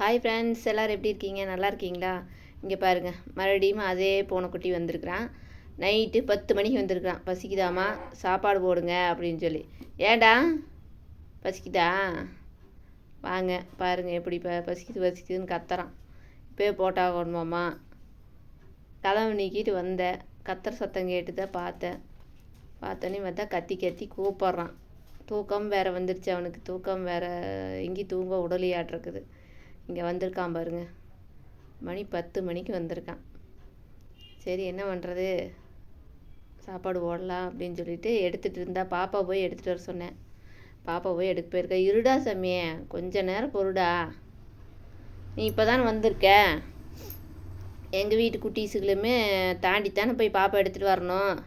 Hi friends, எல்லோரும் எப்படி இருக்கீங்க? நல்லா இருக்கீங்களா? இங்கே பாருங்கள், மறுபடியும் அதே பூனைக்குட்டி வந்திருக்கிறான். நைட்டு 10 மணிக்கு வந்திருக்கிறான். பசிக்குதாம்மா, சாப்பாடு போடுங்க அப்படின்னு சொல்லி. ஏண்டா பசிக்குதா? வாங்க பாருங்கள் எப்படி பசிக்குதுன்னு கத்துறான். இப்போயே போட்டாகணுமாம்மா. கதவை நீக்கிட்டு வந்தேன். கத்துற சத்தம் கேட்டு தான் பார்த்தோன்னே பார்த்தா கத்தி கத்தி கூப்பிட்றான். தூக்கம் வேறு வந்துருச்சு அவனுக்கு. தூக்கம் வேறு எங்கேயும் தூங்க உடலையாட்டிருக்குது. இங்கே வந்திருக்கான் பாருங்க. மணி 10 மணிக்கு வந்திருக்கான். சரி என்ன பண்ணுறது, சாப்பாடு போடலாம் அப்படின்னு சொல்லிட்டு எடுத்துகிட்டு இருந்தா. பாப்பா போய் எடுத்துகிட்டு வர சொன்னேன். பாப்பா போய் எடுக்க போயிருக்கா. இருடா சாமியே, கொஞ்ச நேரம் பொருடா. நீ இப்போ தானே வந்திருக்க. எங்கள் வீட்டு குட்டீஸுகளுமே தாண்டித்தானே போய் பாப்பா எடுத்துகிட்டு வரணும்.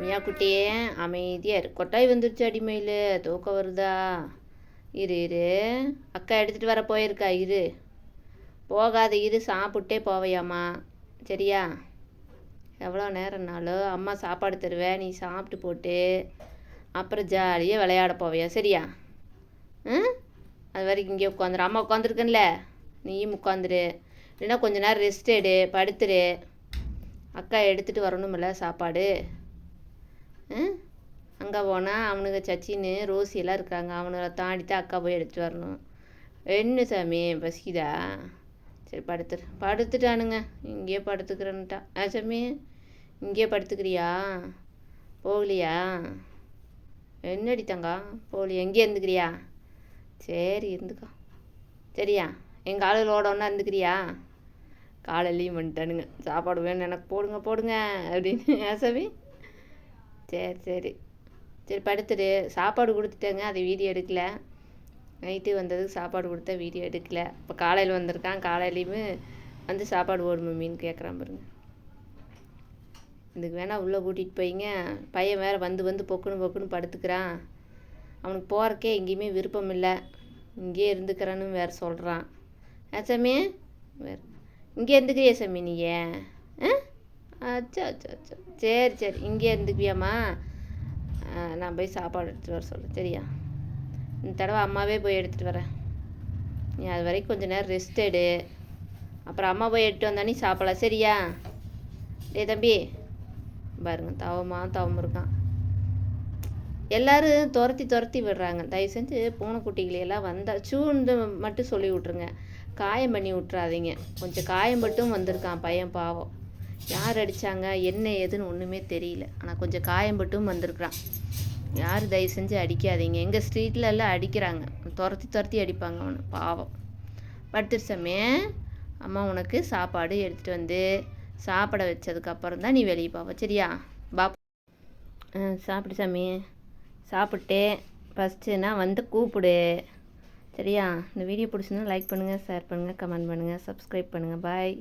மியா குட்டியே அமைதியாக இரு. கொட்டாய் வந்துருச்சு அடிமையில். தூக்கம் வருதா? இரு அக்கா எடுத்துகிட்டு வர போயிருக்கா. இரு, போகாத இரு, சாப்பிட்டே போவையாம்மா. சரியா? எவ்வளோ நேரம்னாலும் அம்மா சாப்பாடு தருவேன், நீ சாப்பிட்டு போட்டு அப்புறம் ஜாலியாக விளையாட போவையா? சரியா? அது வரைக்கும் இங்கே உட்காந்துரு. அம்மா உட்காந்துருக்கேன்ல, நீயும் உட்காந்துரு. இல்லைன்னா கொஞ்ச நேரம் ரெஸ்ட் எடு, படுத்துரு. அக்கா எடுத்துகிட்டு வரணுமில்ல சாப்பாடு. அங்கே போனால் அவனுங்க சச்சின்னு ரோசி எல்லாம் இருக்காங்க. அவனுங்களை தாண்டித்தான் அக்கா போய் எடுத்துகிட்டு வரணும். என்ன சாமி பசிக்குதா? சரி படுத்துட்டானுங்க. இங்கேயே படுத்துக்கிறேன்ட்டான். சாமி இங்கேயே படுத்துக்கிறியா? போகலையா? என்னடி தங்கா போகலையா? எங்கேயே இருந்துக்கிறியா? சரி இருந்துக்கா. சரியா? எங்கள் ஆளுகளோட ஒன்றா இருந்துக்கிறியா? காலையிலையும் வந்துட்டானுங்க. சாப்பாடு வேணும் எனக்கு, போடுங்க அப்படின்னு. சாமி சரி படுத்துடு. சாப்பாடு கொடுத்துட்டேங்க, அதை வீடியோ எடுக்கல. நைட்டு வந்ததுக்கு சாப்பாடு கொடுத்தா வீடியோ எடுக்கல. இப்போ காலையில் வந்திருக்கான். காலையிலையுமே வந்து சாப்பாடு போடு மம்மின்னு கேட்குறான் பாருங்க. இதுக்கு வேணால் உள்ளே கூட்டிகிட்டு போயிங்க. பையன் வேறு வந்து பொக்குன்னு படுத்துக்கிறான். அவனுக்கு போகிறக்கே எங்கேயுமே விருப்பம் இல்லை. இங்கேயே இருந்துக்கிறான்னு வேறு சொல்கிறான். சாமி வேறு இங்கே இருந்துக்கிறியா சாமி நீயே? அச்சோ சரி இங்கே இருந்துக்குவியாம்மா. நான் போய் சாப்பாடு எடுத்துகிட்டு வர சொல்கிறேன். சரியா? இந்த தடவை அம்மாவே போய் எடுத்துகிட்டு வரேன். நீ அது வரைக்கும் கொஞ்சம் நேரம் ரெஸ்ட் எடு. அப்புறம் அம்மா போய் எடுத்துகிட்டு வந்தா நீ சாப்பிடலாம். சரியா? தம்பி பாருங்க, தவம் இருக்கான். எல்லோரும் துரத்தி விடுறாங்க. தயவு செஞ்சு பூனைக்குட்டிகளையெல்லாம் வந்தால் சூண்டு மட்டும் சொல்லி விட்ருங்க. காயம் பண்ணி விட்றாதீங்க. கொஞ்சம் காயம் மட்டும் வந்திருக்கான் பையன், பாவம். யார் அடித்தாங்க என்ன ஏதுன்னு ஒன்றுமே தெரியல. ஆனால் கொஞ்சம் காயம்பட்டும் வந்திருக்கிறான். யார் தயவு செஞ்சு அடிக்காதீங்க. எங்கள் ஸ்ட்ரீட்டில் எல்லாம் அடிக்கிறாங்க. துரத்தி அடிப்பாங்க அவனை, பாவம். படுத்துருச்சமே, அம்மா உனக்கு சாப்பாடு எடுத்துகிட்டு வந்து சாப்பிட வச்சதுக்கப்புறம் தான் நீ வெளியே பாப்பா. சரியா? சாப்பிடு சாமி. சாப்பிட்டு ஃபஸ்ட்டுனா வந்து கூப்பிடு. சரியா? இந்த வீடியோ பிடிச்சிருந்தா லைக் பண்ணுங்கள், ஷேர் பண்ணுங்கள், கமெண்ட் பண்ணுங்கள், சப்ஸ்கிரைப் பண்ணுங்கள். பாய்.